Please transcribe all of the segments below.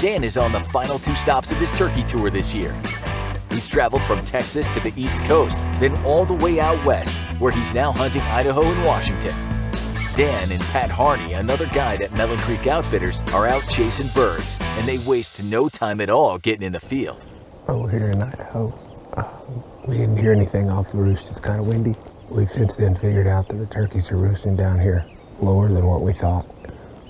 Dan is on the final 2 stops of his turkey tour this year. He's traveled from Texas to the East Coast, then all the way out west, where he's now hunting Idaho and Washington. Dan and Pat Harney, another guide at Melon Creek Outfitters, are out chasing birds, and they waste no time at all getting in the field. We're here in Idaho. We didn't hear anything off the roost. It's kind of windy. We've since then figured out that the turkeys are roosting down here lower than what we thought.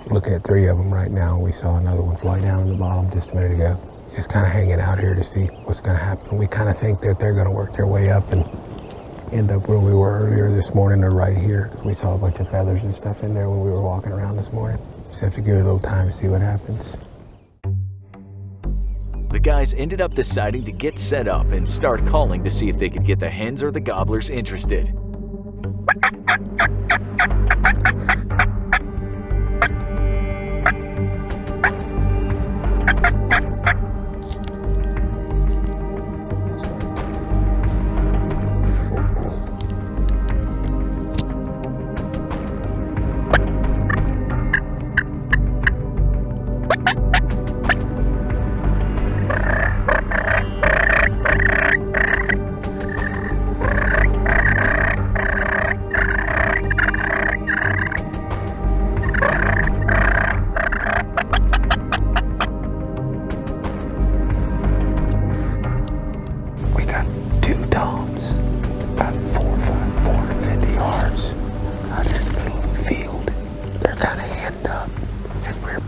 We're looking at 3 of them right now. We saw another one fly down in the bottom just a minute ago. Just kind of hanging out here to see what's going to happen. We kind of think that they're going to work their way up and end up where we were earlier this morning, or right here. We saw a bunch of feathers and stuff in there when we were walking around this morning. Just have to give it a little time to see what happens. The guys ended up deciding to get set up and start calling to see if they could get the hens or the gobblers interested.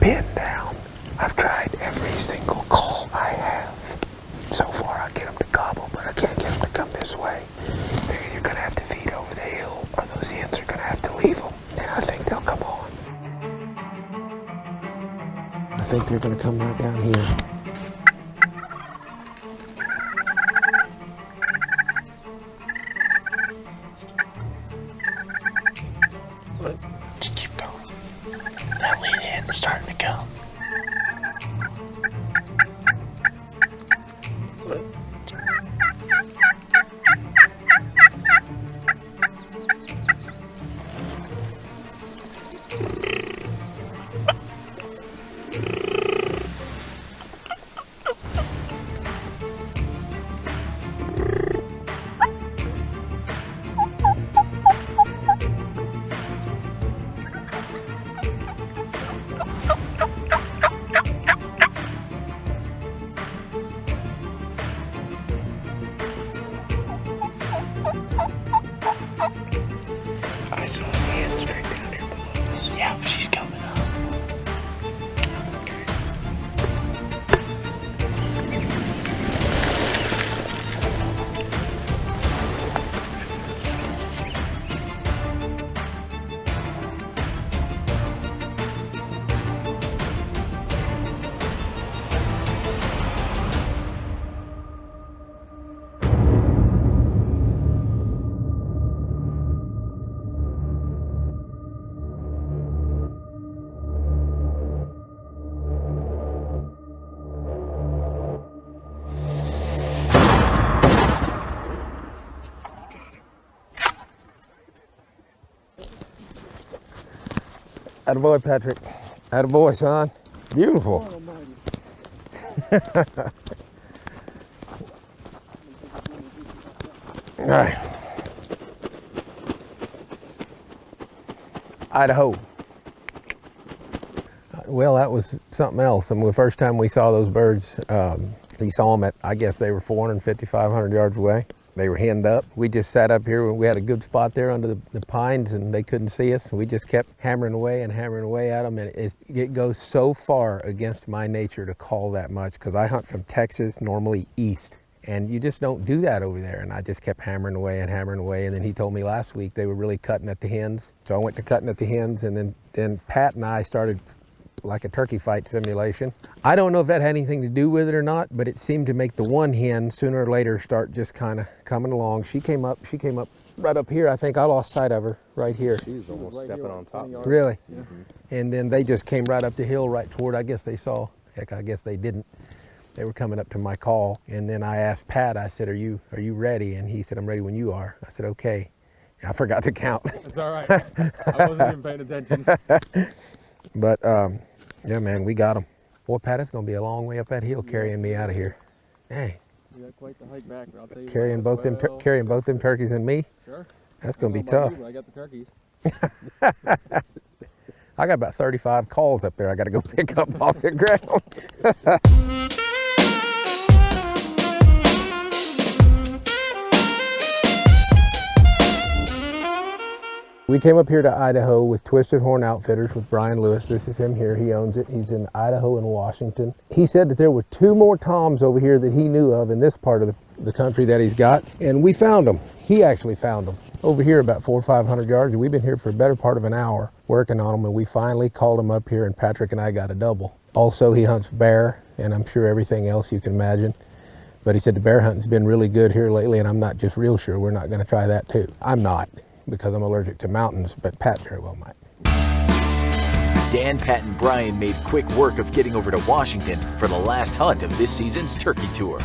Pinned down. I've tried every single call I have. So far I get them to gobble, but I can't get them to come this way. They're either going to have to feed over the hill, or those hens are going to have to leave them. Then I think they'll come on. I think they're going to come right down here. Just keep going. That lead hen's starting to come. I saw the hen straight down here below us. Yeah, she's coming up. Okay. Attaboy, Patrick. Attaboy, son. Beautiful. All right. Idaho. Well, that was something else. I mean, the first time we saw those birds, we saw them at, I guess they were 450, 500 yards away. They were henned up. We just sat up here. We had a good spot there under the pines, and they couldn't see us. We just kept hammering away at them, and it goes so far against my nature to call that much, because I hunt from Texas, normally east, and you just don't do that over there. And I just kept hammering away, and then he told me last week they were really cutting at the hens. So I went to cutting at the hens, and then Pat and I started like a turkey fight simulation. I don't know if that had anything to do with it or not, but it seemed to make the one hen sooner or later start just kind of coming along. She came up right up here. I think I lost sight of her right here. She was almost stepping on top. Really? Yeah. And then they just came right up the hill right toward, I guess they saw, heck, I guess they didn't. They were coming up to my call. And then I asked Pat, I said, are you ready? And he said, I'm ready when you are. I said, okay. I forgot to count. It's all right. I wasn't even paying attention. But yeah, man, we got them. Boy, Pat, it's going to be a long way up that hill carrying me out of here. Dang. We got quite the hike back, but I'll tell you Carrying what, carrying both them turkeys and me? Sure. That's going to be I don't tough. know about you, but I got the turkeys. I got about 35 calls up there I got to go pick up off the ground. We came up here to Idaho with Twisted Horn Outfitters with Brian Lewis. This is him here. He owns it. He's in Idaho and Washington. He said that there were 2 more toms over here that he knew of in this part of the country that he's got, and we found them. He actually found them over here about 400 or 500 yards, and we've been here for a better part of an hour working on them, and we finally called him up here, and Patrick and I got a double. Also, he hunts bear, and I'm sure everything else you can imagine. But he said the bear hunting's been really good here lately, and I'm not just real sure we're not going to try that too. I'm not, because I'm allergic to mountains, but Pat very well might. Dan, Pat, and Brian made quick work of getting over to Washington for the last hunt of this season's turkey tour.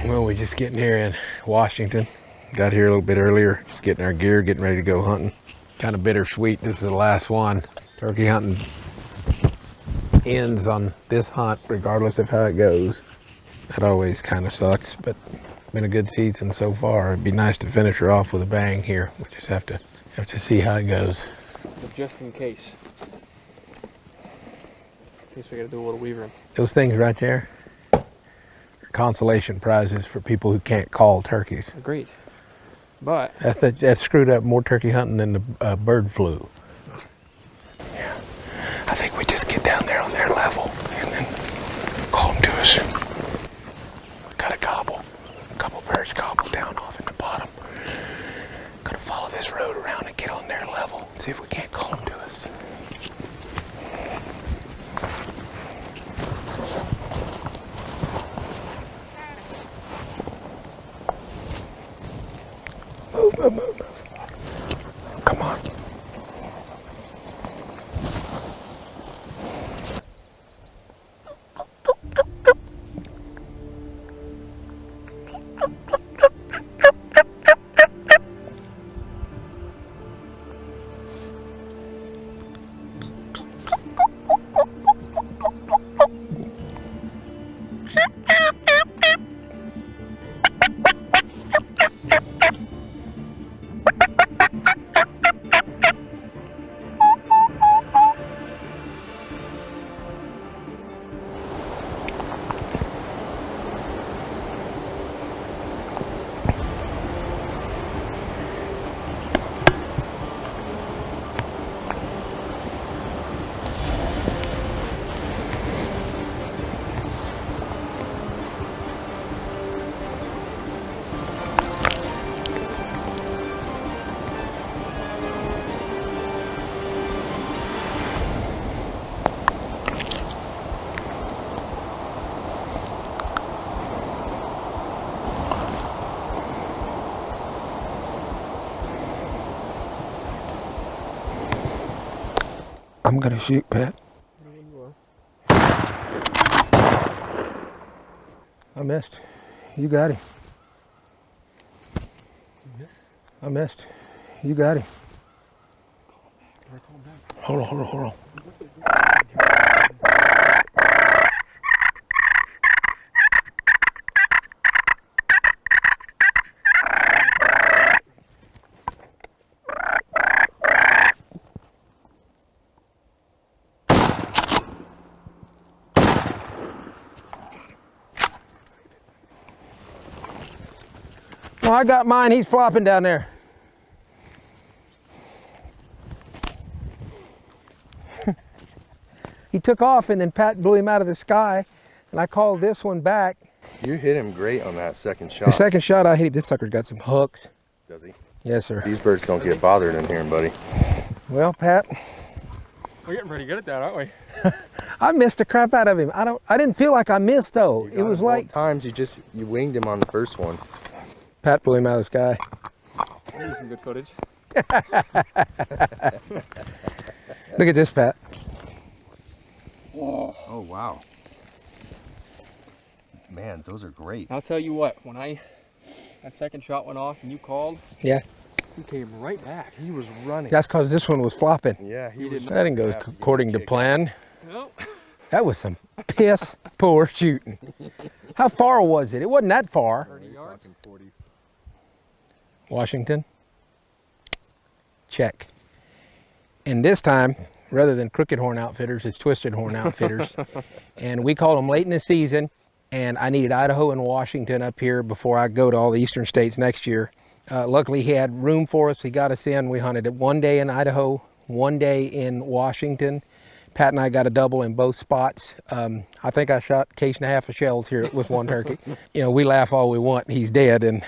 Well, we're just getting here in Washington. Got here a little bit earlier, just getting our gear, getting ready to go hunting. Kind of bittersweet, this is the last one. Turkey hunting ends on this hunt regardless of how it goes. That always kind of sucks, but it's been a good season so far. It'd be nice to finish her off with a bang here. We just have to see how it goes. But just in case we gotta do a little weavering. Those things right there are consolation prizes for people who can't call turkeys. Agreed. But That screwed up more turkey hunting than the bird flu. Yeah, I think we just get down there on their level and then call them to us. We gotta gobble. A couple birds gobble down off in the bottom. Gotta follow this road around and get on their level. See if we can't call them to us. Move. Come on. I'm gonna shoot, Pat. I missed. You got him. You miss? I missed. You got him. Call back. Hold on. Oh, I got mine. He's flopping down there. He took off and then Pat blew him out of the sky and I called this one back. You hit him great on that second shot. The second shot I hit him, this sucker's got some hooks. Does he? Yes, sir. These birds don't get bothered in here, buddy. Well, Pat, We're getting pretty good at that, aren't we? I missed the crap out of him. I didn't feel like I missed though. You It got was him like both times you winged him on the first one. Pat blew him out of the sky. I need some good footage. Look at this, Pat. Oh wow. Man, those are great. I'll tell you what, when that second shot went off and you called, Yeah, he came right back. He was running. that's because this one was flopping. Yeah, he He was. didn't- That didn't go according to plan. No. That was some piss poor shooting. How far was it? It wasn't that far. 30 yards. Washington. Check. And this time, rather than Crooked Horn Outfitters, it's Twisted Horn Outfitters. And we called them late in the season. And I needed Idaho and Washington up here before I go to all the eastern states next year. Luckily, he had room for us. He got us in. We hunted it 1 day in Idaho, 1 day in Washington. Pat and I got a double in both spots. I think I shot a case and a half of shells here with one turkey. You know, we laugh all we want. He's dead. And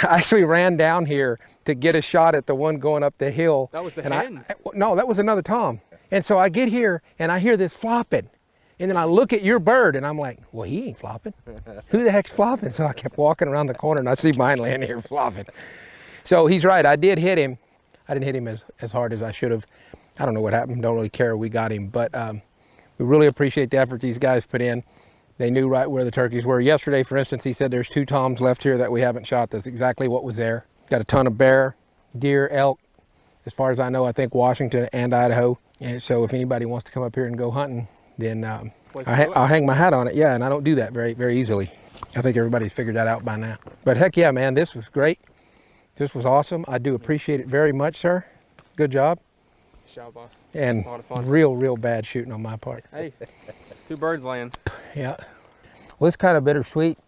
I actually ran down here to get a shot at the one going up the hill. That was the and hen? No, that was another tom. And so I get here and I hear this flopping. And then I look at your bird and I'm like, well, he ain't flopping. Who the heck's flopping? So I kept walking around the corner and I see mine laying here flopping. So he's right, I did hit him. I didn't hit him as hard as I should have. I don't know what happened, don't really care, we got him. But we really appreciate the effort these guys put in. They knew right where the turkeys were. Yesterday, for instance, he said there's 2 toms left here that we haven't shot. That's exactly what was there. Got a ton of bear, deer, elk. As far as I know, I think Washington and Idaho. And so if anybody wants to come up here and go hunting, then I'll hang my hat on it. Yeah, and I don't do that very, very easily. I think everybody's figured that out by now. But heck yeah, man, this was great. This was awesome. I do appreciate it very much, sir. Good job. Good job, boss. And A lot of fun. real bad shooting on my part. Hey, 2 birds laying. Yeah. Well, it's kind of bittersweet.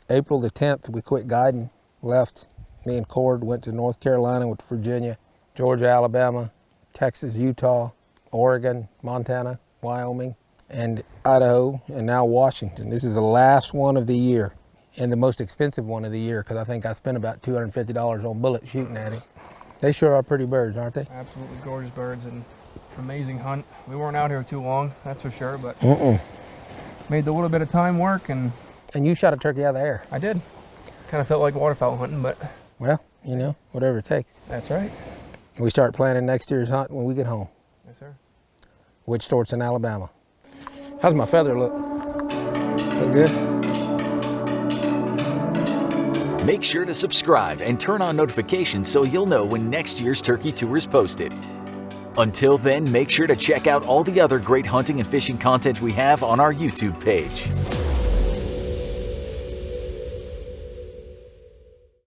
April the 10th, we quit guiding, left. Me and Cord went to North Carolina, went to Virginia, Georgia, Alabama, Texas, Utah, Oregon, Montana, Wyoming, and Idaho, and now Washington. This is the last one of the year and the most expensive one of the year because I think I spent about $250 on bullets shooting at him. They sure are pretty birds, aren't they? Absolutely gorgeous birds and amazing hunt. We weren't out here too long, that's for sure, but made the little bit of time work. And you shot a turkey out of the air. I did. Kind of felt like waterfowl hunting, but well, you know, whatever it takes. that's right. We start planning next year's hunt when we get home, Yes, sir. which starts in Alabama. How's my feather look? Look good? Make sure to subscribe and turn on notifications so you'll know when next year's turkey tour is posted. Until then, make sure to check out all the other great hunting and fishing content we have on our YouTube page.